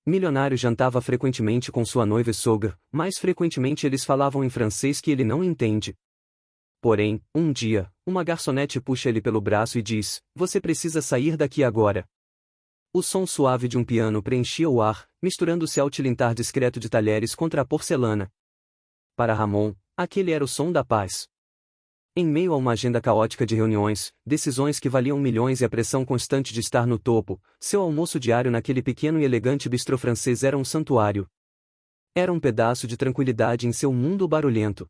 Milionário jantava frequentemente com sua noiva e sogra, mais frequentemente eles falavam em francês que ele não entende. Porém, um dia, uma garçonete puxa ele pelo braço e diz: "Você precisa sair daqui agora." O som suave de um piano preenchia o ar, misturando-se ao tilintar discreto de talheres contra a porcelana. Para Ramon, aquele era o som da paz. Em meio a uma agenda caótica de reuniões, decisões que valiam milhões e a pressão constante de estar no topo, seu almoço diário naquele pequeno e elegante bistrô francês era um santuário. Era um pedaço de tranquilidade em seu mundo barulhento.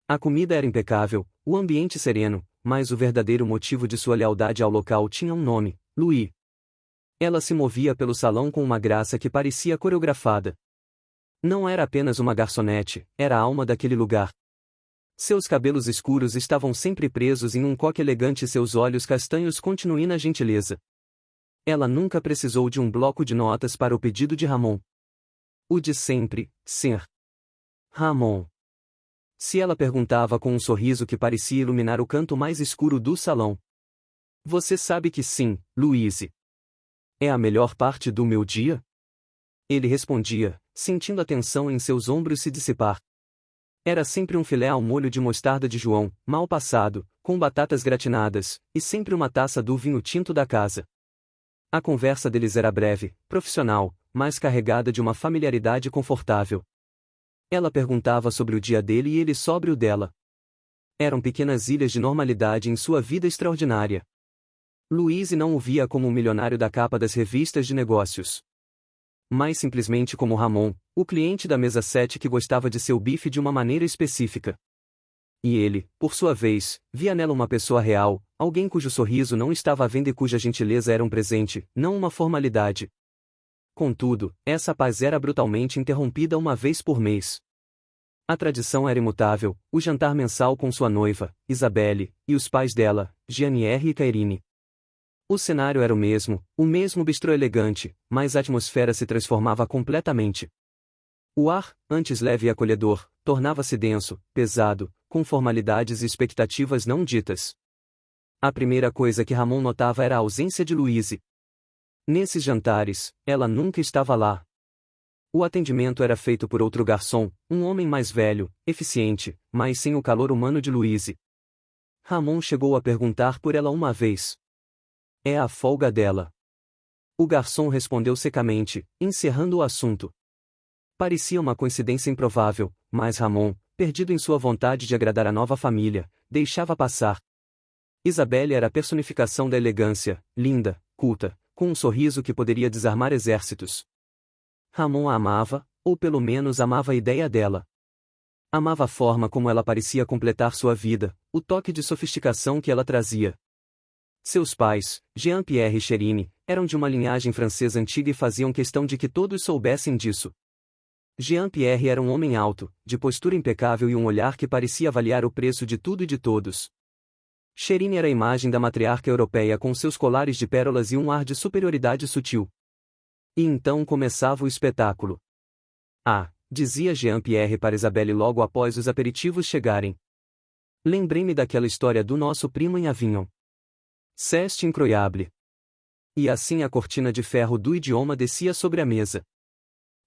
A comida era impecável, o ambiente sereno, mas o verdadeiro motivo de sua lealdade ao local tinha um nome: Louis. Ela se movia pelo salão com uma graça que parecia coreografada. Não era apenas uma garçonete, era a alma daquele lugar. Seus cabelos escuros estavam sempre presos em um coque elegante e seus olhos castanhos continuam na gentileza. Ela nunca precisou de um bloco de notas para o pedido de Ramon. O de sempre, Sr. Ramon. Se ela perguntava com um sorriso que parecia iluminar o canto mais escuro do salão. "Você sabe que sim, Louise. É a melhor parte do meu dia?" Ele respondia, sentindo a tensão em seus ombros se dissipar. Era sempre um filé ao molho de mostarda de João, mal passado, com batatas gratinadas, e sempre uma taça do vinho tinto da casa. A conversa deles era breve, profissional, mas carregada de uma familiaridade confortável. Ela perguntava sobre o dia dele e ele sobre o dela. Eram pequenas ilhas de normalidade em sua vida extraordinária. Louise não o via como o milionário da capa das revistas de negócios, mas simplesmente como Ramon, o cliente da mesa 7 que gostava de seu bife de uma maneira específica. E ele, por sua vez, via nela uma pessoa real, alguém cujo sorriso não estava à venda e cuja gentileza era um presente, não uma formalidade. Contudo, essa paz era brutalmente interrompida uma vez por mês. A tradição era imutável, o jantar mensal com sua noiva, Isabelle, e os pais dela, Jean-Pierre e Cairine. O cenário era o mesmo bistrô elegante, mas a atmosfera se transformava completamente. O ar, antes leve e acolhedor, tornava-se denso, pesado, com formalidades e expectativas não ditas. A primeira coisa que Ramon notava era a ausência de Louise. Nesses jantares, ela nunca estava lá. O atendimento era feito por outro garçom, um homem mais velho, eficiente, mas sem o calor humano de Louise. Ramon chegou a perguntar por ela uma vez. "É a folga dela." O garçom respondeu secamente, encerrando o assunto. Parecia uma coincidência improvável, mas Ramon, perdido em sua vontade de agradar a nova família, deixava passar. Isabelle era a personificação da elegância, linda, culta, com um sorriso que poderia desarmar exércitos. Ramon a amava, ou pelo menos amava a ideia dela. Amava a forma como ela parecia completar sua vida, o toque de sofisticação que ela trazia. Seus pais, Jean-Pierre e Cherine, eram de uma linhagem francesa antiga e faziam questão de que todos soubessem disso. Jean-Pierre era um homem alto, de postura impecável e um olhar que parecia avaliar o preço de tudo e de todos. Cherine era a imagem da matriarca europeia com seus colares de pérolas e um ar de superioridade sutil. E então começava o espetáculo. "Ah", dizia Jean-Pierre para Isabelle logo após os aperitivos chegarem. "Lembrei-me daquela história do nosso primo em Avignon. C'est incroyable." E assim a cortina de ferro do idioma descia sobre a mesa.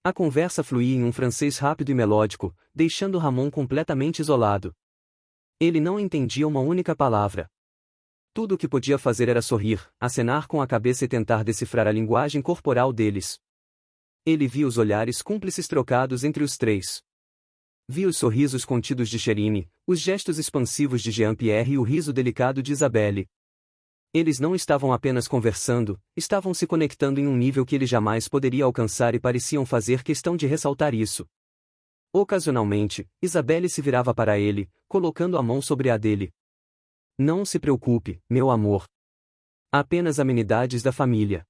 A conversa fluía em um francês rápido e melódico, deixando Ramon completamente isolado. Ele não entendia uma única palavra. Tudo o que podia fazer era sorrir, acenar com a cabeça e tentar decifrar a linguagem corporal deles. Ele via os olhares cúmplices trocados entre os três. Via os sorrisos contidos de Cherine, os gestos expansivos de Jean-Pierre e o riso delicado de Isabelle. Eles não estavam apenas conversando, estavam se conectando em um nível que ele jamais poderia alcançar e pareciam fazer questão de ressaltar isso. Ocasionalmente, Isabelle se virava para ele, colocando a mão sobre a dele. "Não se preocupe, meu amor. Apenas amenidades da família.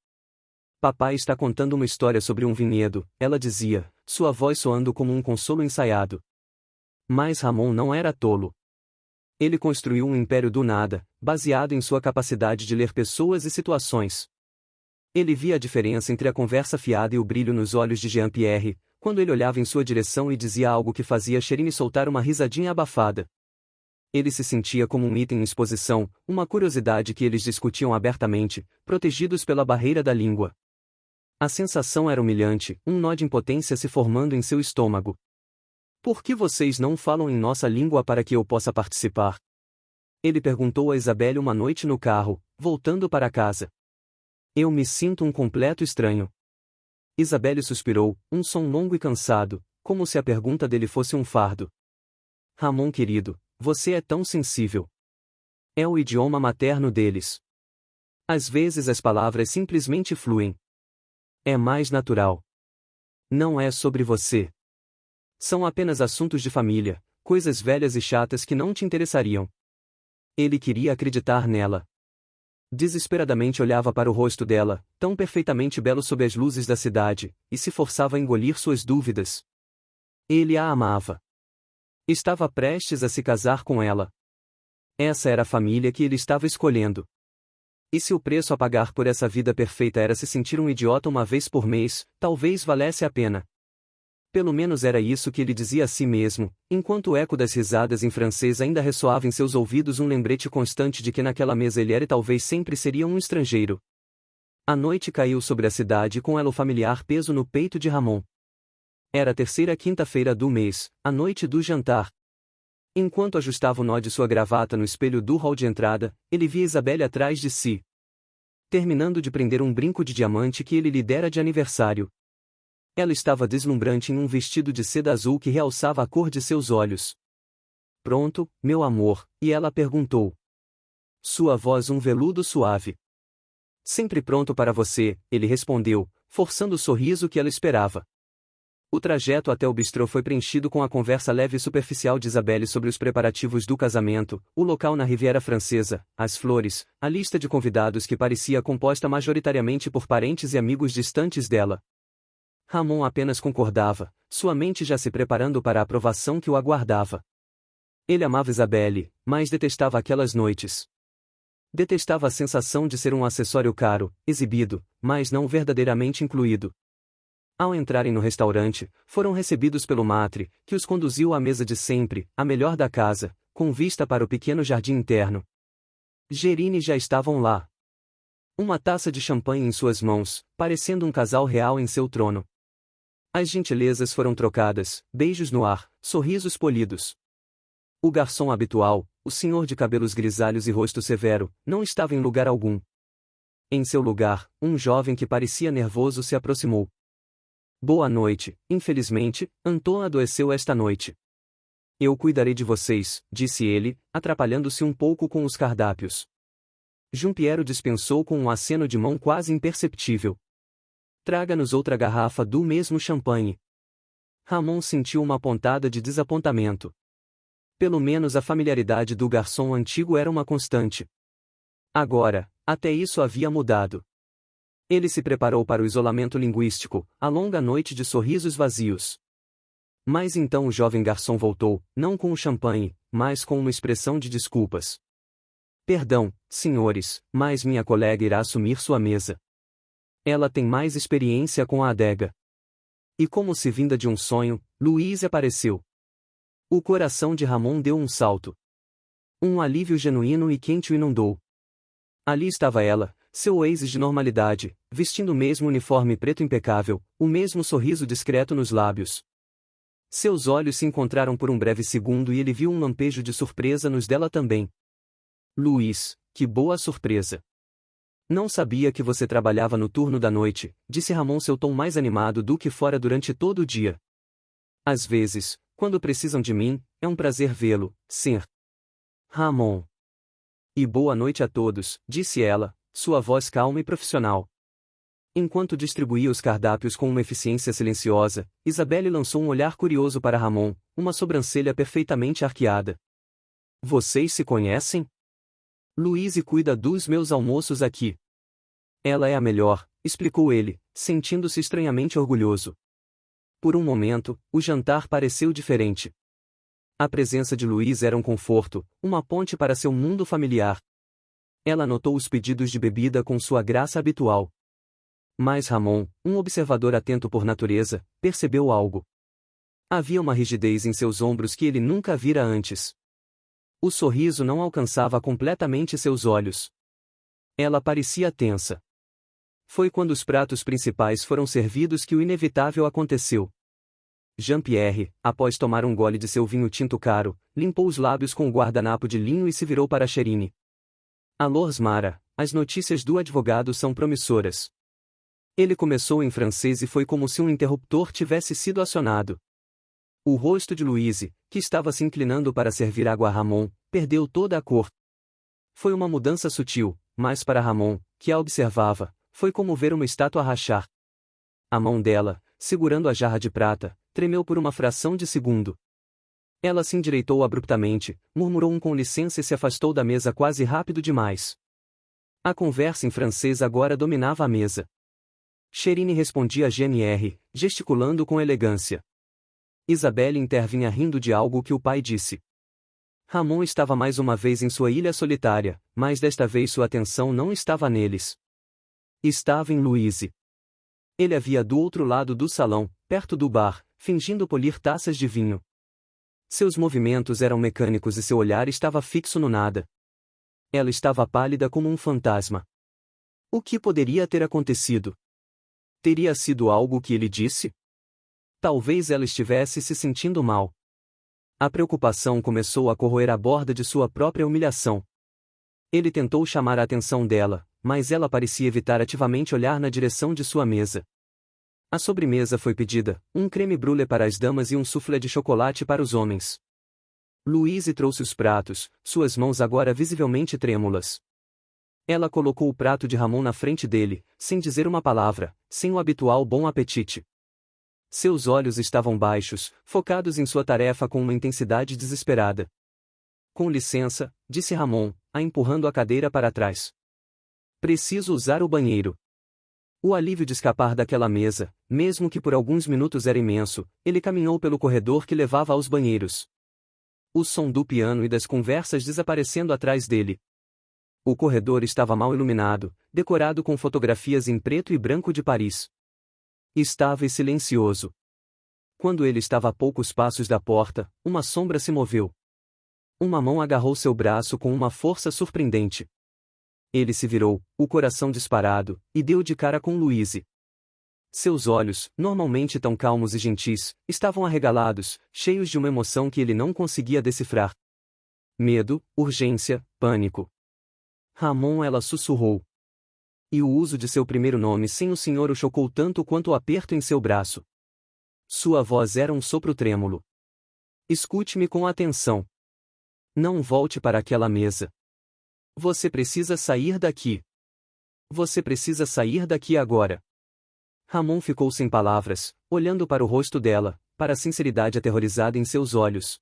Papai está contando uma história sobre um vinhedo", ela dizia, sua voz soando como um consolo ensaiado. Mas Ramon não era tolo. Ele construiu um império do nada, baseado em sua capacidade de ler pessoas e situações. Ele via a diferença entre a conversa fiada e o brilho nos olhos de Jean-Pierre, quando ele olhava em sua direção e dizia algo que fazia Cherine soltar uma risadinha abafada. Ele se sentia como um item em exposição, uma curiosidade que eles discutiam abertamente, protegidos pela barreira da língua. A sensação era humilhante, um nó de impotência se formando em seu estômago. Por que vocês não falam em nossa língua para que eu possa participar? Ele perguntou a Isabelle uma noite no carro, voltando para casa. Eu me sinto um completo estranho. Isabelle suspirou, um som longo e cansado, como se a pergunta dele fosse um fardo. Ramon querido, você é tão sensível. É o idioma materno deles. Às vezes as palavras simplesmente fluem. É mais natural. Não é sobre você. São apenas assuntos de família, coisas velhas e chatas que não te interessariam. Ele queria acreditar nela. Desesperadamente olhava para o rosto dela, tão perfeitamente belo sob as luzes da cidade, e se forçava a engolir suas dúvidas. Ele a amava. Estava prestes a se casar com ela. Essa era a família que ele estava escolhendo. E se o preço a pagar por essa vida perfeita era se sentir um idiota uma vez por mês, talvez valesse a pena. Pelo menos era isso que ele dizia a si mesmo, enquanto o eco das risadas em francês ainda ressoava em seus ouvidos, um lembrete constante de que naquela mesa ele era e talvez sempre seria um estrangeiro. A noite caiu sobre a cidade com ela o familiar peso no peito de Ramon. Era a terceira quinta-feira do mês, a noite do jantar. Enquanto ajustava o nó de sua gravata no espelho do hall de entrada, ele via Isabelle atrás de si, terminando de prender um brinco de diamante que ele lhe dera de aniversário. Ela estava deslumbrante em um vestido de seda azul que realçava a cor de seus olhos. Pronto, meu amor, e ela perguntou. Sua voz um veludo suave. Sempre pronto para você, ele respondeu, forçando o sorriso que ela esperava. O trajeto até o bistrô foi preenchido com a conversa leve e superficial de Isabelle sobre os preparativos do casamento, o local na Riviera Francesa, as flores, a lista de convidados que parecia composta majoritariamente por parentes e amigos distantes dela. Ramon apenas concordava, sua mente já se preparando para a aprovação que o aguardava. Ele amava Isabelle, mas detestava aquelas noites. Detestava a sensação de ser um acessório caro, exibido, mas não verdadeiramente incluído. Ao entrarem no restaurante, foram recebidos pelo matre, que os conduziu à mesa de sempre, a melhor da casa, com vista para o pequeno jardim interno. Gerine já estavam lá. Uma taça de champanhe em suas mãos, parecendo um casal real em seu trono. As gentilezas foram trocadas, beijos no ar, sorrisos polidos. O garçom habitual, o senhor de cabelos grisalhos e rosto severo, não estava em lugar algum. Em seu lugar, um jovem que parecia nervoso se aproximou. Boa noite, infelizmente, Anton adoeceu esta noite. Eu cuidarei de vocês, disse ele, atrapalhando-se um pouco com os cardápios. Giampiero dispensou com um aceno de mão quase imperceptível. Traga-nos outra garrafa do mesmo champanhe. Ramon sentiu uma pontada de desapontamento. Pelo menos a familiaridade do garçom antigo era uma constante. Agora, até isso havia mudado. Ele se preparou para o isolamento linguístico, a longa noite de sorrisos vazios. Mas então o jovem garçom voltou, não com o champanhe, mas com uma expressão de desculpas. Perdão, senhores, mas minha colega irá assumir sua mesa. Ela tem mais experiência com a adega. E como se vinda de um sonho, Louise apareceu. O coração de Ramon deu um salto. Um alívio genuíno e quente o inundou. Ali estava ela, seu oásis de normalidade, vestindo o mesmo uniforme preto impecável, o mesmo sorriso discreto nos lábios. Seus olhos se encontraram por um breve segundo e ele viu um lampejo de surpresa nos dela também. Luiz, que boa surpresa! Não sabia que você trabalhava no turno da noite, disse Ramon, seu tom mais animado do que fora durante todo o dia. Às vezes, quando precisam de mim, é um prazer vê-lo, Sr. Ramon. E boa noite a todos, disse ela, sua voz calma e profissional. Enquanto distribuía os cardápios com uma eficiência silenciosa, Isabelle lançou um olhar curioso para Ramon, uma sobrancelha perfeitamente arqueada. Vocês se conhecem? Louise cuida dos meus almoços aqui. Ela é a melhor, explicou ele, sentindo-se estranhamente orgulhoso. Por um momento, o jantar pareceu diferente. A presença de Louise era um conforto, uma ponte para seu mundo familiar. Ela anotou os pedidos de bebida com sua graça habitual. Mas Ramon, um observador atento por natureza, percebeu algo. Havia uma rigidez em seus ombros que ele nunca vira antes. O sorriso não alcançava completamente seus olhos. Ela parecia tensa. Foi quando os pratos principais foram servidos que o inevitável aconteceu. Jean-Pierre, após tomar um gole de seu vinho tinto caro, limpou os lábios com o guardanapo de linho e se virou para Cherine. Alô, Osmara, as notícias do advogado são promissoras. Ele começou em francês e foi como se um interruptor tivesse sido acionado. O rosto de Louise, que estava se inclinando para servir água a Ramon, perdeu toda a cor. Foi uma mudança sutil, mas para Ramon, que a observava, foi como ver uma estátua rachar. A mão dela, segurando a jarra de prata, tremeu por uma fração de segundo. Ela se endireitou abruptamente, murmurou um com licença e se afastou da mesa quase rápido demais. A conversa em francês agora dominava a mesa. Cherine respondia a GNR, gesticulando com elegância. Isabelle intervinha rindo de algo que o pai disse. Ramon estava mais uma vez em sua ilha solitária, mas desta vez sua atenção não estava neles. Estava em Louise. Ele havia do outro lado do salão, perto do bar, fingindo polir taças de vinho. Seus movimentos eram mecânicos e seu olhar estava fixo no nada. Ela estava pálida como um fantasma. O que poderia ter acontecido? Teria sido algo que ele disse? Talvez ela estivesse se sentindo mal. A preocupação começou a corroer a borda de sua própria humilhação. Ele tentou chamar a atenção dela, mas ela parecia evitar ativamente olhar na direção de sua mesa. A sobremesa foi pedida, um creme brulee para as damas e um soufflé de chocolate para os homens. Louise trouxe os pratos, suas mãos agora visivelmente trêmulas. Ela colocou o prato de Ramon na frente dele, sem dizer uma palavra, sem o habitual bom apetite. Seus olhos estavam baixos, focados em sua tarefa com uma intensidade desesperada. Com licença, disse Ramon, a empurrando a cadeira para trás. Preciso usar o banheiro. O alívio de escapar daquela mesa, mesmo que por alguns minutos era imenso, ele caminhou pelo corredor que levava aos banheiros. O som do piano e das conversas desaparecendo atrás dele. O corredor estava mal iluminado, decorado com fotografias em preto e branco de Paris. Estável e silencioso. Quando ele estava a poucos passos da porta, uma sombra se moveu. Uma mão agarrou seu braço com uma força surpreendente. Ele se virou, o coração disparado, e deu de cara com Louise. Seus olhos, normalmente tão calmos e gentis, estavam arregalados, cheios de uma emoção que ele não conseguia decifrar. Medo, urgência, pânico. Ramon, ela sussurrou. E o uso de seu primeiro nome sem o senhor o chocou tanto quanto o aperto em seu braço. Sua voz era um sopro trêmulo. Escute-me com atenção. Não volte para aquela mesa. Você precisa sair daqui. Você precisa sair daqui agora. Ramon ficou sem palavras, olhando para o rosto dela, para a sinceridade aterrorizada em seus olhos.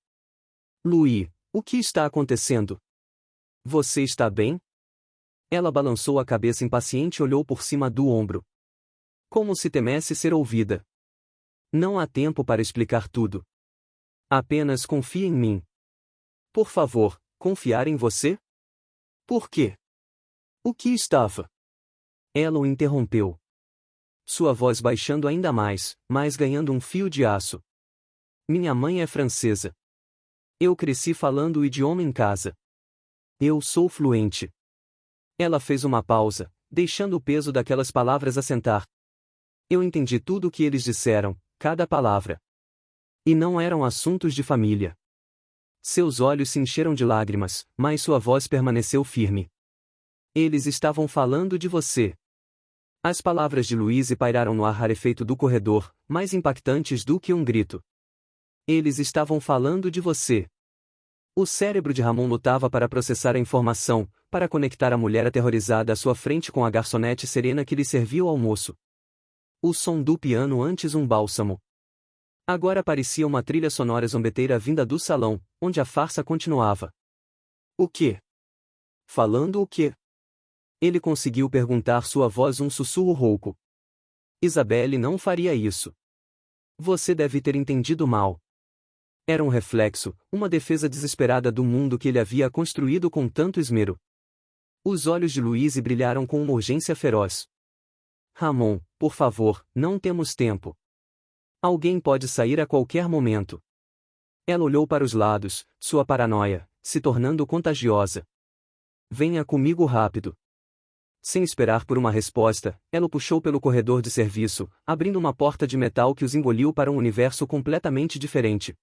Louis, o que está acontecendo? Você está bem? Ela balançou a cabeça impaciente e olhou por cima do ombro. Como se temesse ser ouvida. Não há tempo para explicar tudo. Apenas confie em mim. Por favor, confiar em você? Por quê? O que estava? Ela o interrompeu. Sua voz baixando ainda mais, mas ganhando um fio de aço. Minha mãe é francesa. Eu cresci falando o idioma em casa. Eu sou fluente. Ela fez uma pausa, deixando o peso daquelas palavras assentar. Eu entendi tudo o que eles disseram, cada palavra. E não eram assuntos de família. Seus olhos se encheram de lágrimas, mas sua voz permaneceu firme. Eles estavam falando de você. As palavras de Louise pairaram no ar rarefeito do corredor, mais impactantes do que um grito. Eles estavam falando de você. O cérebro de Ramon lutava para processar a informação, para conectar a mulher aterrorizada à sua frente com a garçonete serena que lhe servia o almoço. O som do piano antes um bálsamo. Agora parecia uma trilha sonora zombeteira vinda do salão, onde a farsa continuava. O quê? Falando o quê? Ele conseguiu perguntar, sua voz um sussurro rouco. Isabelle não faria isso. Você deve ter entendido mal. Era um reflexo, uma defesa desesperada do mundo que ele havia construído com tanto esmero. Os olhos de Louise brilharam com uma urgência feroz. Ramon, por favor, não temos tempo. Alguém pode sair a qualquer momento. Ela olhou para os lados, sua paranoia, se tornando contagiosa. Venha comigo rápido. Sem esperar por uma resposta, ela o puxou pelo corredor de serviço, abrindo uma porta de metal que os engoliu para um universo completamente diferente.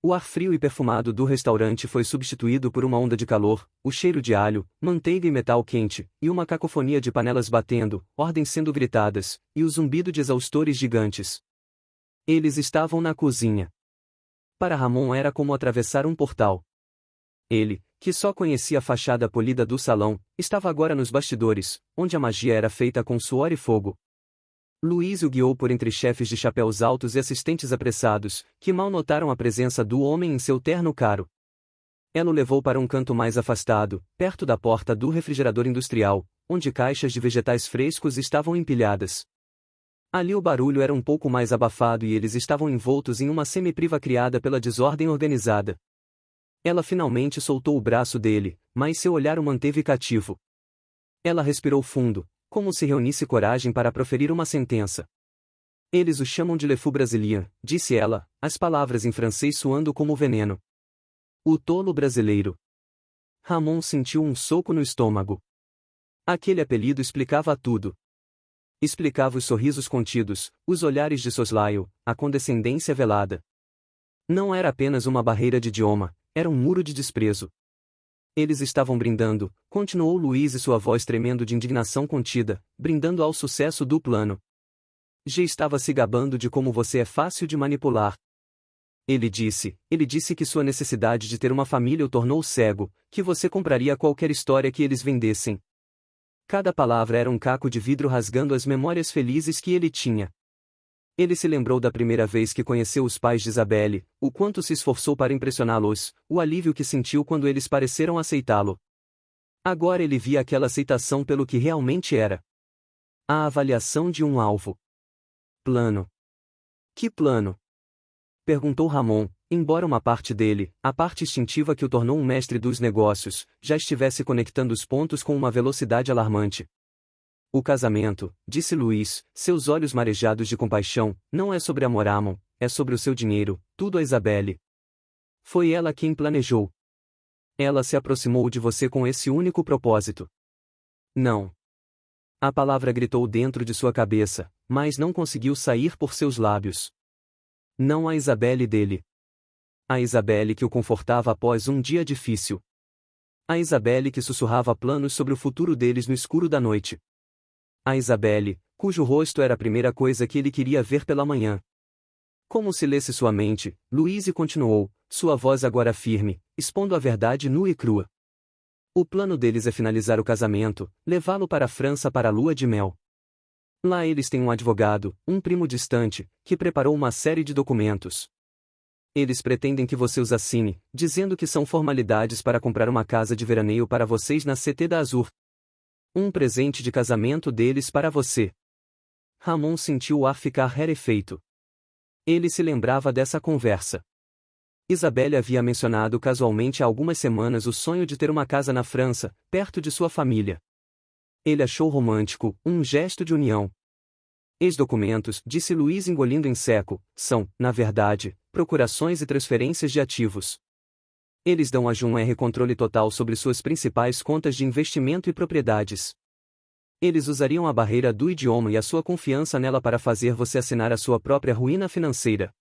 O ar frio e perfumado do restaurante foi substituído por uma onda de calor, o cheiro de alho, manteiga e metal quente, e uma cacofonia de panelas batendo, ordens sendo gritadas, e o zumbido de exaustores gigantes. Eles estavam na cozinha. Para Ramon era como atravessar um portal. Ele, que só conhecia a fachada polida do salão, estava agora nos bastidores, onde a magia era feita com suor e fogo. Luiz o guiou por entre chefes de chapéus altos e assistentes apressados, que mal notaram a presença do homem em seu terno caro. Ela o levou para um canto mais afastado, perto da porta do refrigerador industrial, onde caixas de vegetais frescos estavam empilhadas. Ali o barulho era um pouco mais abafado e eles estavam envoltos em uma semi-priva criada pela desordem organizada. Ela finalmente soltou o braço dele, mas seu olhar o manteve cativo. Ela respirou fundo, como se reunisse coragem para proferir uma sentença. Eles o chamam de Le Fou Brasilien, disse ela, as palavras em francês soando como veneno. O tolo brasileiro. Ramon sentiu um soco no estômago. Aquele apelido explicava tudo. Explicava os sorrisos contidos, os olhares de soslaio, a condescendência velada. Não era apenas uma barreira de idioma, era um muro de desprezo. Eles estavam brindando, continuou Luiz e sua voz tremendo de indignação contida, brindando ao sucesso do plano. G estava se gabando de como você é fácil de manipular. Ele disse que sua necessidade de ter uma família o tornou cego, que você compraria qualquer história que eles vendessem. Cada palavra era um caco de vidro rasgando as memórias felizes que ele tinha. Ele se lembrou da primeira vez que conheceu os pais de Isabelle, o quanto se esforçou para impressioná-los, o alívio que sentiu quando eles pareceram aceitá-lo. Agora ele via aquela aceitação pelo que realmente era. A avaliação de um alvo. Plano. Que plano? Perguntou Ramon, embora uma parte dele, a parte instintiva que o tornou um mestre dos negócios, já estivesse conectando os pontos com uma velocidade alarmante. O casamento, disse Luiz, seus olhos marejados de compaixão, não é sobre amor a Amon, é sobre o seu dinheiro, tudo a Isabelle. Foi ela quem planejou. Ela se aproximou de você com esse único propósito. Não. A palavra gritou dentro de sua cabeça, mas não conseguiu sair por seus lábios. Não a Isabelle dele. A Isabelle que o confortava após um dia difícil. A Isabelle que sussurrava planos sobre o futuro deles no escuro da noite. A Isabelle, cujo rosto era a primeira coisa que ele queria ver pela manhã. Como se lesse sua mente, Louise continuou, sua voz agora firme, expondo a verdade nua e crua. O plano deles é finalizar o casamento, levá-lo para a França para a lua de mel. Lá eles têm um advogado, um primo distante, que preparou uma série de documentos. Eles pretendem que você os assine, dizendo que são formalidades para comprar uma casa de veraneio para vocês na CT da Azur. Um presente de casamento deles para você. Ramon sentiu o ar ficar rarefeito. Ele se lembrava dessa conversa. Isabelle havia mencionado casualmente há algumas semanas o sonho de ter uma casa na França, perto de sua família. Ele achou romântico, um gesto de união. Ex-documentos, disse Luiz engolindo em seco, são, na verdade, procurações e transferências de ativos. Eles dão a Jun controle total sobre suas principais contas de investimento e propriedades. Eles usariam a barreira do idioma e a sua confiança nela para fazer você assinar a sua própria ruína financeira.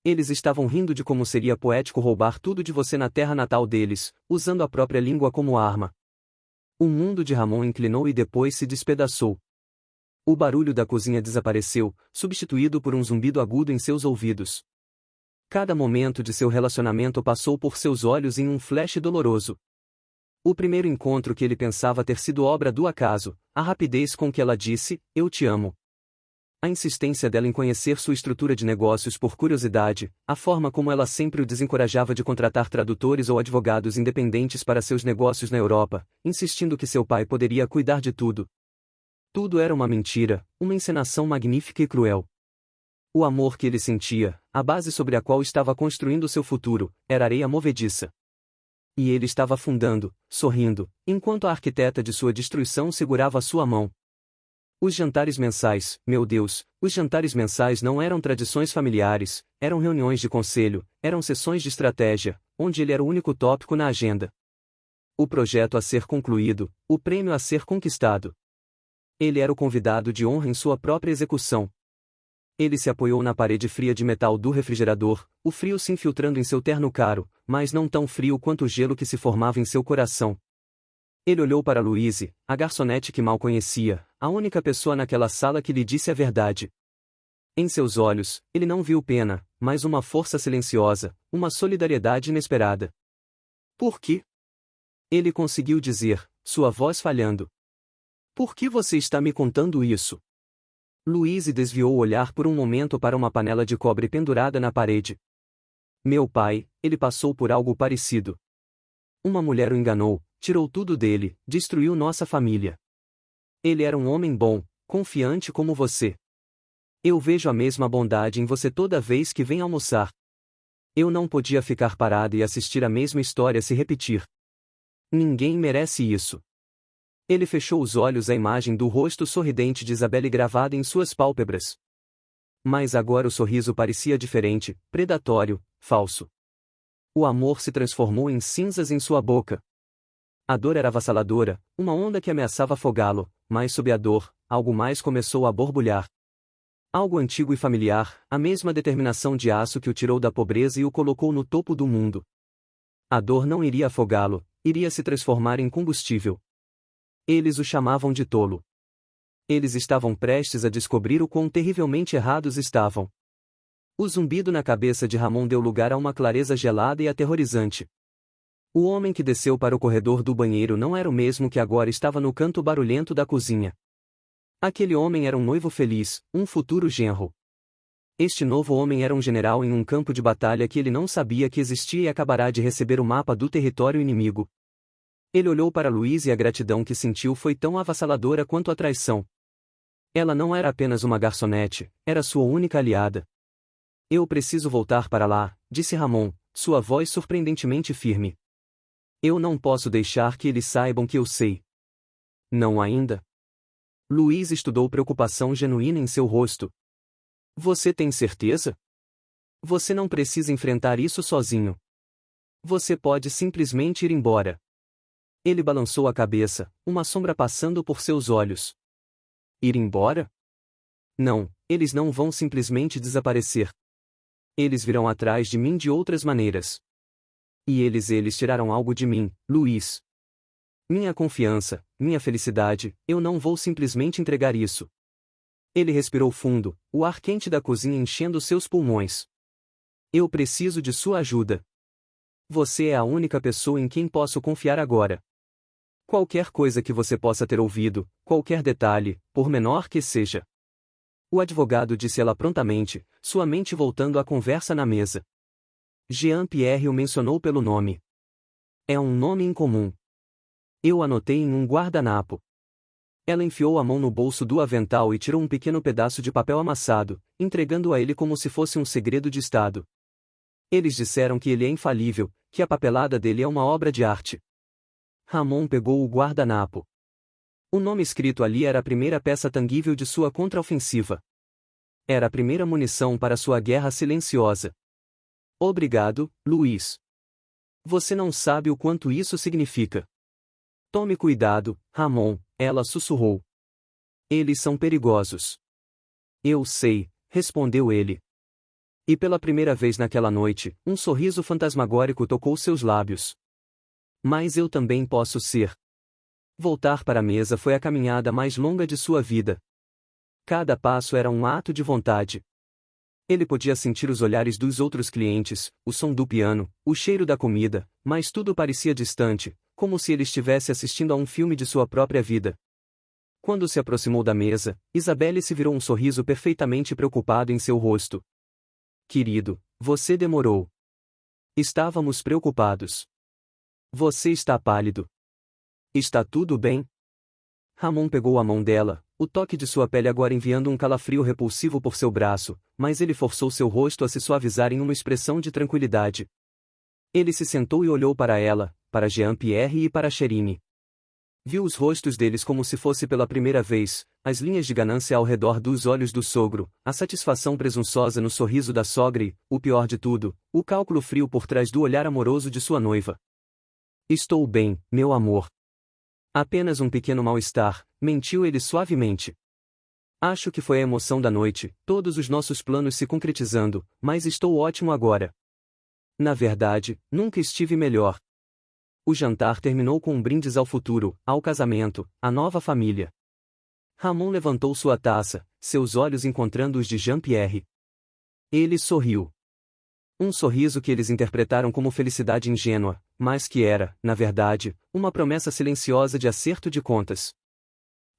Eles estavam rindo de como seria poético roubar tudo de você na terra natal deles, usando a própria língua como arma. O mundo de Ramon inclinou e depois se despedaçou. O barulho da cozinha desapareceu, substituído por um zumbido agudo em seus ouvidos. Cada momento de seu relacionamento passou por seus olhos em um flash doloroso. O primeiro encontro que ele pensava ter sido obra do acaso, a rapidez com que ela disse, eu te amo. A insistência dela em conhecer sua estrutura de negócios por curiosidade, a forma como ela sempre o desencorajava de contratar tradutores ou advogados independentes para seus negócios na Europa, insistindo que seu pai poderia cuidar de tudo. Tudo era uma mentira, uma encenação magnífica e cruel. O amor que ele sentia, a base sobre a qual estava construindo seu futuro, era areia movediça. E ele estava afundando, sorrindo, enquanto a arquiteta de sua destruição segurava sua mão. Os jantares mensais, meu Deus, os jantares mensais não eram tradições familiares, eram reuniões de conselho, eram sessões de estratégia, onde ele era o único tópico na agenda. O projeto a ser concluído, o prêmio a ser conquistado. Ele era o convidado de honra em sua própria execução. Ele se apoiou na parede fria de metal do refrigerador, o frio se infiltrando em seu terno caro, mas não tão frio quanto o gelo que se formava em seu coração. Ele olhou para Louise, a garçonete que mal conhecia, a única pessoa naquela sala que lhe disse a verdade. Em seus olhos, ele não viu pena, mas uma força silenciosa, uma solidariedade inesperada. Por quê? Ele conseguiu dizer, sua voz falhando. Por que você está me contando isso? Louise desviou o olhar por um momento para uma panela de cobre pendurada na parede. Meu pai, ele passou por algo parecido. Uma mulher o enganou, tirou tudo dele, destruiu nossa família. Ele era um homem bom, confiante como você. Eu vejo a mesma bondade em você toda vez que vem almoçar. Eu não podia ficar parada e assistir a mesma história se repetir. Ninguém merece isso. Ele fechou os olhos à imagem do rosto sorridente de Isabelle gravada em suas pálpebras. Mas agora o sorriso parecia diferente, predatório, falso. O amor se transformou em cinzas em sua boca. A dor era avassaladora, uma onda que ameaçava afogá-lo, mas sob a dor, algo mais começou a borbulhar. Algo antigo e familiar, a mesma determinação de aço que o tirou da pobreza e o colocou no topo do mundo. A dor não iria afogá-lo, iria se transformar em combustível. Eles o chamavam de tolo. Eles estavam prestes a descobrir o quão terrivelmente errados estavam. O zumbido na cabeça de Ramon deu lugar a uma clareza gelada e aterrorizante. O homem que desceu para o corredor do banheiro não era o mesmo que agora estava no canto barulhento da cozinha. Aquele homem era um noivo feliz, um futuro genro. Este novo homem era um general em um campo de batalha que ele não sabia que existia e acabará de receber o mapa do território inimigo. Ele olhou para Louise e a gratidão que sentiu foi tão avassaladora quanto a traição. Ela não era apenas uma garçonete, era sua única aliada. Eu preciso voltar para lá, disse Ramon, sua voz surpreendentemente firme. Eu não posso deixar que eles saibam que eu sei. Não ainda? Louise estudou preocupação genuína em seu rosto. Você tem certeza? Você não precisa enfrentar isso sozinho. Você pode simplesmente ir embora. Ele balançou a cabeça, uma sombra passando por seus olhos. Ir embora? Não, eles não vão simplesmente desaparecer. Eles virão atrás de mim de outras maneiras. E eles tiraram algo de mim, Luiz. Minha confiança, minha felicidade, eu não vou simplesmente entregar isso. Ele respirou fundo, o ar quente da cozinha enchendo seus pulmões. Eu preciso de sua ajuda. Você é a única pessoa em quem posso confiar agora. Qualquer coisa que você possa ter ouvido, qualquer detalhe, por menor que seja. O advogado disse ela prontamente, sua mente voltando à conversa na mesa. Jean-Pierre o mencionou pelo nome. É um nome incomum. Eu anotei em um guardanapo. Ela enfiou a mão no bolso do avental e tirou um pequeno pedaço de papel amassado, entregando-o a ele como se fosse um segredo de Estado. Eles disseram que ele é infalível, que a papelada dele é uma obra de arte. Ramon pegou o guardanapo. O nome escrito ali era a primeira peça tangível de sua contraofensiva. Era a primeira munição para sua guerra silenciosa. Obrigado, Luiz. Você não sabe o quanto isso significa. Tome cuidado, Ramon, ela sussurrou. Eles são perigosos. Eu sei, respondeu ele. E pela primeira vez naquela noite, um sorriso fantasmagórico tocou seus lábios. Mas eu também posso ser. Voltar para a mesa foi a caminhada mais longa de sua vida. Cada passo era um ato de vontade. Ele podia sentir os olhares dos outros clientes, o som do piano, o cheiro da comida, mas tudo parecia distante, como se ele estivesse assistindo a um filme de sua própria vida. Quando se aproximou da mesa, Isabelle se virou um sorriso perfeitamente preocupado em seu rosto. Querido, você demorou. Estávamos preocupados. Você está pálido. Está tudo bem? Ramon pegou a mão dela, o toque de sua pele agora enviando um calafrio repulsivo por seu braço, mas ele forçou seu rosto a se suavizar em uma expressão de tranquilidade. Ele se sentou e olhou para ela, para Jean-Pierre e para Cherine. Viu os rostos deles como se fosse pela primeira vez, as linhas de ganância ao redor dos olhos do sogro, a satisfação presunçosa no sorriso da sogra e, o pior de tudo, o cálculo frio por trás do olhar amoroso de sua noiva. Estou bem, meu amor. Apenas um pequeno mal-estar, mentiu ele suavemente. Acho que foi a emoção da noite, todos os nossos planos se concretizando, mas estou ótimo agora. Na verdade, nunca estive melhor. O jantar terminou com um brindis ao futuro, ao casamento, à nova família. Ramon levantou sua taça, seus olhos encontrando os de Jean-Pierre. Ele sorriu. Um sorriso que eles interpretaram como felicidade ingênua, mas que era, na verdade, uma promessa silenciosa de acerto de contas.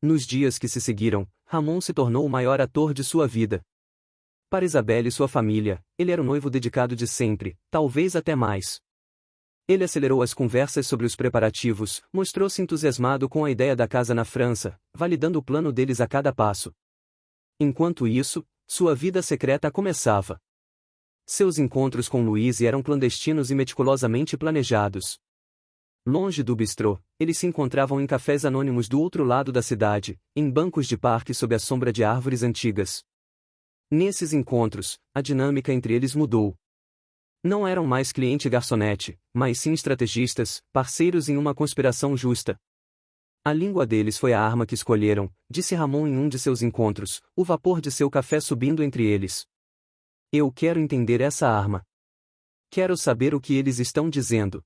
Nos dias que se seguiram, Ramon se tornou o maior ator de sua vida. Para Isabelle e sua família, ele era o noivo dedicado de sempre, talvez até mais. Ele acelerou as conversas sobre os preparativos, mostrou-se entusiasmado com a ideia da casa na França, validando o plano deles a cada passo. Enquanto isso, sua vida secreta começava. Seus encontros com Louise eram clandestinos e meticulosamente planejados. Longe do bistrô, eles se encontravam em cafés anônimos do outro lado da cidade, em bancos de parque sob a sombra de árvores antigas. Nesses encontros, a dinâmica entre eles mudou. Não eram mais cliente e garçonete, mas sim estrategistas, parceiros em uma conspiração justa. A língua deles foi a arma que escolheram, disse Ramon em um de seus encontros, o vapor de seu café subindo entre eles. Eu quero entender essa arma. Quero saber o que eles estão dizendo.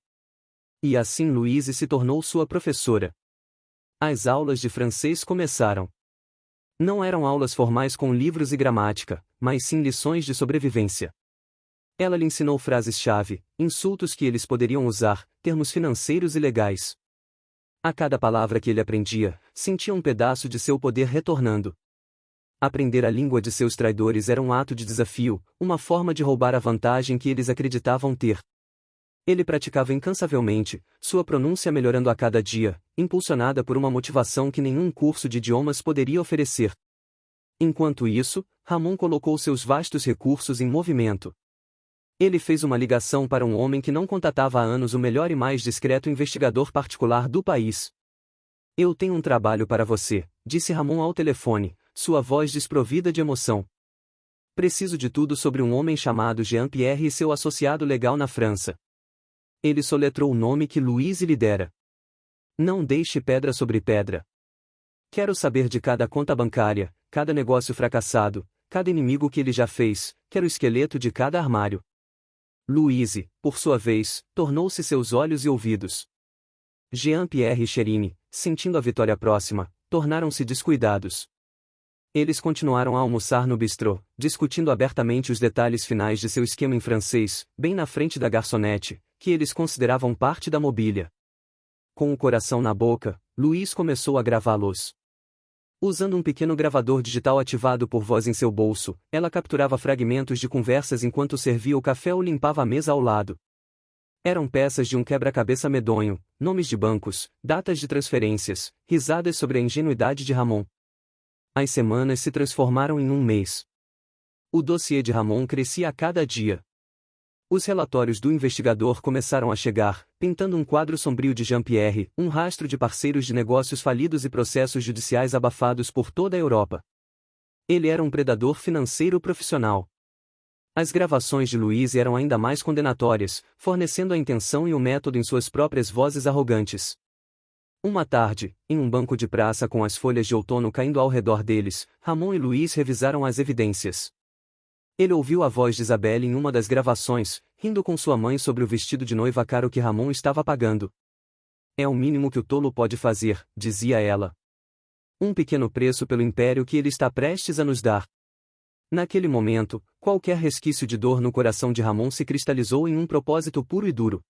E assim Louise se tornou sua professora. As aulas de francês começaram. Não eram aulas formais com livros e gramática, mas sim lições de sobrevivência. Ela lhe ensinou frases-chave, insultos que eles poderiam usar, termos financeiros e legais. A cada palavra que ele aprendia, sentia um pedaço de seu poder retornando. Aprender a língua de seus traidores era um ato de desafio, uma forma de roubar a vantagem que eles acreditavam ter. Ele praticava incansavelmente, sua pronúncia melhorando a cada dia, impulsionada por uma motivação que nenhum curso de idiomas poderia oferecer. Enquanto isso, Ramon colocou seus vastos recursos em movimento. Ele fez uma ligação para um homem que não contatava há anos, o melhor e mais discreto investigador particular do país. Eu tenho um trabalho para você, disse Ramon ao telefone, sua voz desprovida de emoção. Preciso de tudo sobre um homem chamado Jean-Pierre e seu associado legal na França. Ele soletrou o nome que Louise lhe dera. Não deixe pedra sobre pedra. Quero saber de cada conta bancária, cada negócio fracassado, cada inimigo que ele já fez, quero o esqueleto de cada armário. Louise, por sua vez, tornou-se seus olhos e ouvidos. Jean-Pierre e Cherine, sentindo a vitória próxima, tornaram-se descuidados. Eles continuaram a almoçar no bistrô, discutindo abertamente os detalhes finais de seu esquema em francês, bem na frente da garçonete, que eles consideravam parte da mobília. Com o coração na boca, Louise começou a gravá-los. Usando um pequeno gravador digital ativado por voz em seu bolso, ela capturava fragmentos de conversas enquanto servia o café ou limpava a mesa ao lado. Eram peças de um quebra-cabeça medonho, nomes de bancos, datas de transferências, risadas sobre a ingenuidade de Ramon. As semanas se transformaram em um mês. O dossiê de Ramon crescia a cada dia. Os relatórios do investigador começaram a chegar, pintando um quadro sombrio de Jean-Pierre, um rastro de parceiros de negócios falidos e processos judiciais abafados por toda a Europa. Ele era um predador financeiro profissional. As gravações de Louise eram ainda mais condenatórias, fornecendo a intenção e o método em suas próprias vozes arrogantes. Uma tarde, em um banco de praça com as folhas de outono caindo ao redor deles, Ramon e Louise revisaram as evidências. Ele ouviu a voz de Isabelle em uma das gravações, rindo com sua mãe sobre o vestido de noiva caro que Ramon estava pagando. É o mínimo que o tolo pode fazer, dizia ela. Um pequeno preço pelo império que ele está prestes a nos dar. Naquele momento, qualquer resquício de dor no coração de Ramon se cristalizou em um propósito puro e duro.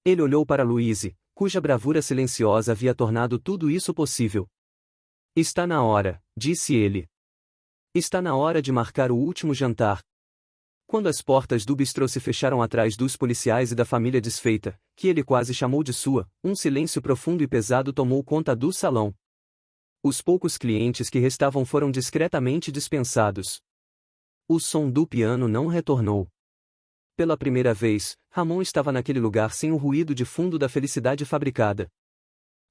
Ele olhou para Louise, cuja bravura silenciosa havia tornado tudo isso possível. Está na hora, disse ele. Está na hora de marcar o último jantar. Quando as portas do bistrô se fecharam atrás dos policiais e da família desfeita, que ele quase chamou de sua, um silêncio profundo e pesado tomou conta do salão. Os poucos clientes que restavam foram discretamente dispensados. O som do piano não retornou. Pela primeira vez, Ramon estava naquele lugar sem o ruído de fundo da felicidade fabricada.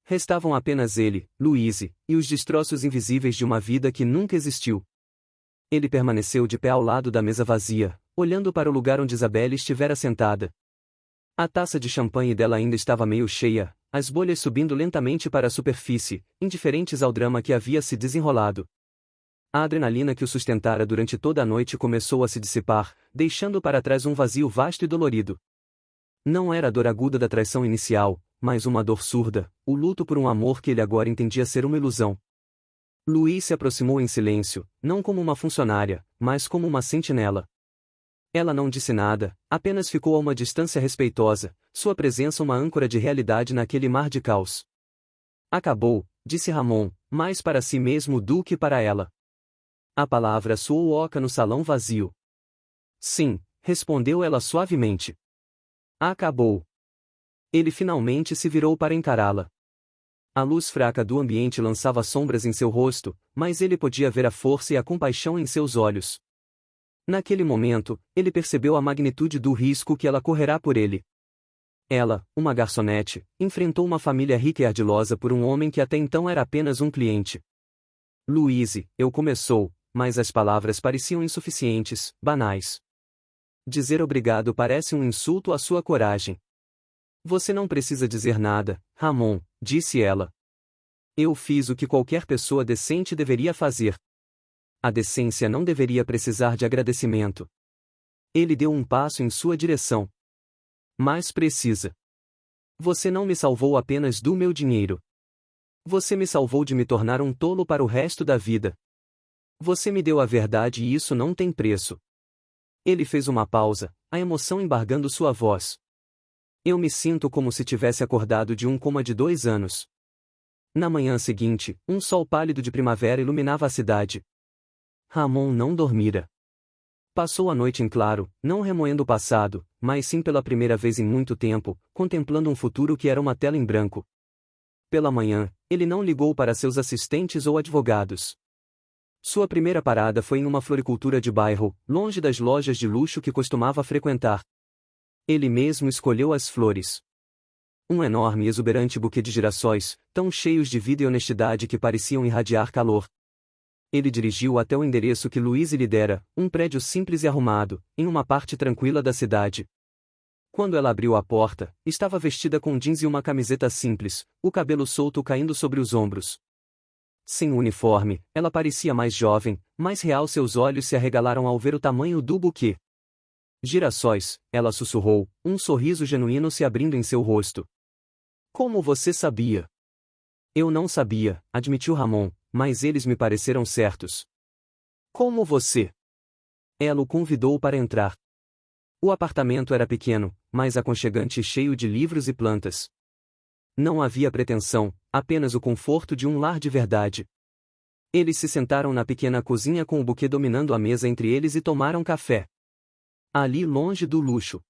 Restavam apenas ele, Louise, e os destroços invisíveis de uma vida que nunca existiu. Ele permaneceu de pé ao lado da mesa vazia, olhando para o lugar onde Isabelle estivera sentada. A taça de champanhe dela ainda estava meio cheia, as bolhas subindo lentamente para a superfície, indiferentes ao drama que havia se desenrolado. A adrenalina que o sustentara durante toda a noite começou a se dissipar, deixando para trás um vazio vasto e dolorido. Não era a dor aguda da traição inicial, mas uma dor surda, o luto por um amor que ele agora entendia ser uma ilusão. Louise se aproximou em silêncio, não como uma funcionária, mas como uma sentinela. Ela não disse nada, apenas ficou a uma distância respeitosa, sua presença uma âncora de realidade naquele mar de caos. Acabou, disse Ramon, mais para si mesmo do que para ela. A palavra soou oca no salão vazio. Sim, respondeu ela suavemente. Acabou. Ele finalmente se virou para encará-la. A luz fraca do ambiente lançava sombras em seu rosto, mas ele podia ver a força e a compaixão em seus olhos. Naquele momento, ele percebeu a magnitude do risco que ela correrá por ele. Ela, uma garçonete, enfrentou uma família rica e ardilosa por um homem que até então era apenas um cliente. Louise, eu começou, mas as palavras pareciam insuficientes, banais. Dizer obrigado parece um insulto à sua coragem. Você não precisa dizer nada, Ramon, disse ela. Eu fiz o que qualquer pessoa decente deveria fazer. A decência não deveria precisar de agradecimento. Ele deu um passo em sua direção. Mas precisa. Você não me salvou apenas do meu dinheiro. Você me salvou de me tornar um tolo para o resto da vida. Você me deu a verdade e isso não tem preço. Ele fez uma pausa, a emoção embargando sua voz. Eu me sinto como se tivesse acordado de um coma de 2 anos. Na manhã seguinte, um sol pálido de primavera iluminava a cidade. Ramon não dormira. Passou a noite em claro, não remoendo o passado, mas sim pela primeira vez em muito tempo, contemplando um futuro que era uma tela em branco. Pela manhã, ele não ligou para seus assistentes ou advogados. Sua primeira parada foi em uma floricultura de bairro, longe das lojas de luxo que costumava frequentar. Ele mesmo escolheu as flores. Um enorme e exuberante buquê de girassóis, tão cheios de vida e honestidade que pareciam irradiar calor. Ele dirigiu até o endereço que Louise lhe dera, um prédio simples e arrumado, em uma parte tranquila da cidade. Quando ela abriu a porta, estava vestida com jeans e uma camiseta simples, o cabelo solto caindo sobre os ombros. Sem o uniforme, ela parecia mais jovem, mais real. Seus olhos se arregalaram ao ver o tamanho do buquê. Girassóis, ela sussurrou, um sorriso genuíno se abrindo em seu rosto. Como você sabia? Eu não sabia, admitiu Ramon, mas eles me pareceram certos. Como você? Ela o convidou para entrar. O apartamento era pequeno, mas aconchegante e cheio de livros e plantas. Não havia pretensão, apenas o conforto de um lar de verdade. Eles se sentaram na pequena cozinha com o buquê dominando a mesa entre eles e tomaram café. Ali longe do luxo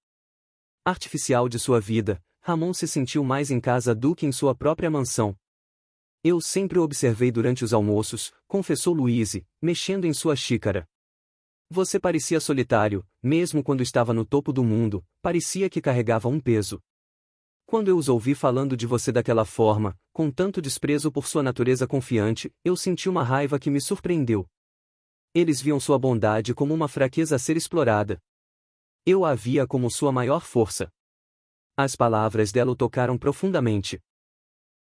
artificial de sua vida, Ramon se sentiu mais em casa do que em sua própria mansão. Eu sempre o observei durante os almoços, confessou Louise, mexendo em sua xícara. Você parecia solitário, mesmo quando estava no topo do mundo, parecia que carregava um peso. Quando eu os ouvi falando de você daquela forma, com tanto desprezo por sua natureza confiante, eu senti uma raiva que me surpreendeu. Eles viam sua bondade como uma fraqueza a ser explorada. Eu a via como sua maior força. As palavras dela o tocaram profundamente.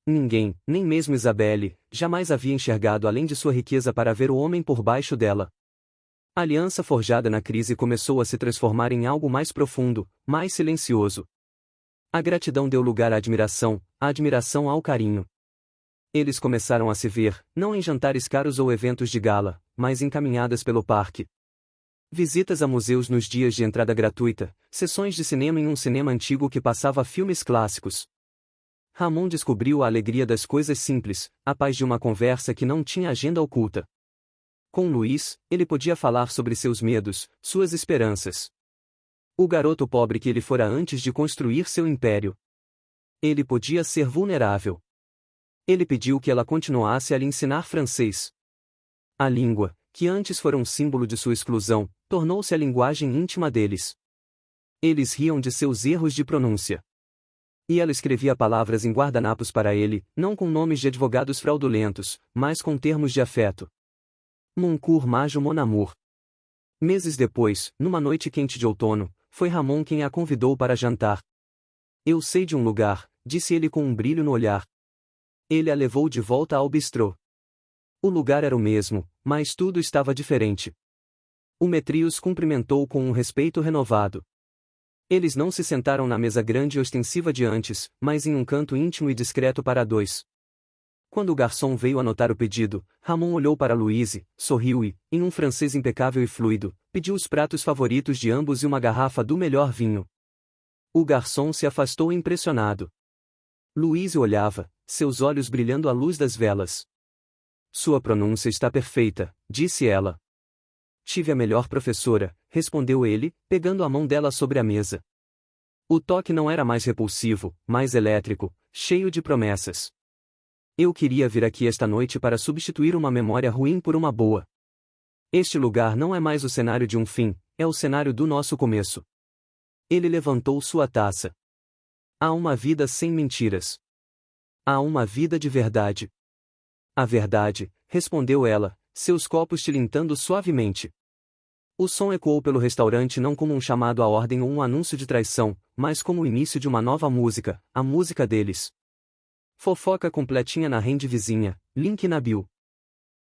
Ninguém, nem mesmo Isabelle, jamais havia enxergado além de sua riqueza para ver o homem por baixo dela. A aliança forjada na crise começou a se transformar em algo mais profundo, mais silencioso. A gratidão deu lugar à admiração, a admiração ao carinho. Eles começaram a se ver, não em jantares caros ou eventos de gala, mas em caminhadas pelo parque. Visitas a museus nos dias de entrada gratuita, sessões de cinema em um cinema antigo que passava filmes clássicos. Ramon descobriu a alegria das coisas simples, a paz de uma conversa que não tinha agenda oculta. Com Louise, ele podia falar sobre seus medos, suas esperanças. O garoto pobre que ele fora antes de construir seu império. Ele podia ser vulnerável. Ele pediu que ela continuasse a lhe ensinar francês. A língua, que antes fora um símbolo de sua exclusão, tornou-se a linguagem íntima deles. Eles riam de seus erros de pronúncia. E ela escrevia palavras em guardanapos para ele, não com nomes de advogados fraudulentos, mas com termos de afeto. Mon coeur majo mon amour. Meses depois, numa noite quente de outono, foi Ramon quem a convidou para jantar. Eu sei de um lugar, disse ele com um brilho no olhar. Ele a levou de volta ao bistrô. O lugar era o mesmo, mas tudo estava diferente. O Metri os cumprimentou com um respeito renovado. Eles não se sentaram na mesa grande e ostensiva de antes, mas em um canto íntimo e discreto para dois. Quando o garçom veio anotar o pedido, Ramon olhou para Louise, sorriu e, em um francês impecável e fluido, pediu os pratos favoritos de ambos e uma garrafa do melhor vinho. O garçom se afastou impressionado. Louise olhava, seus olhos brilhando à luz das velas. Sua pronúncia está perfeita, disse ela. Tive a melhor professora, respondeu ele, pegando a mão dela sobre a mesa. O toque não era mais repulsivo, mais elétrico, cheio de promessas. Eu queria vir aqui esta noite para substituir uma memória ruim por uma boa. Este lugar não é mais o cenário de um fim, é o cenário do nosso começo. Ele levantou sua taça. Há uma vida sem mentiras. Há uma vida de verdade. A verdade, respondeu ela, seus copos tilintando suavemente. O som ecoou pelo restaurante não como um chamado à ordem ou um anúncio de traição, mas como o início de uma nova música, a música deles. Fofoca completinha na rede vizinha, link na bio.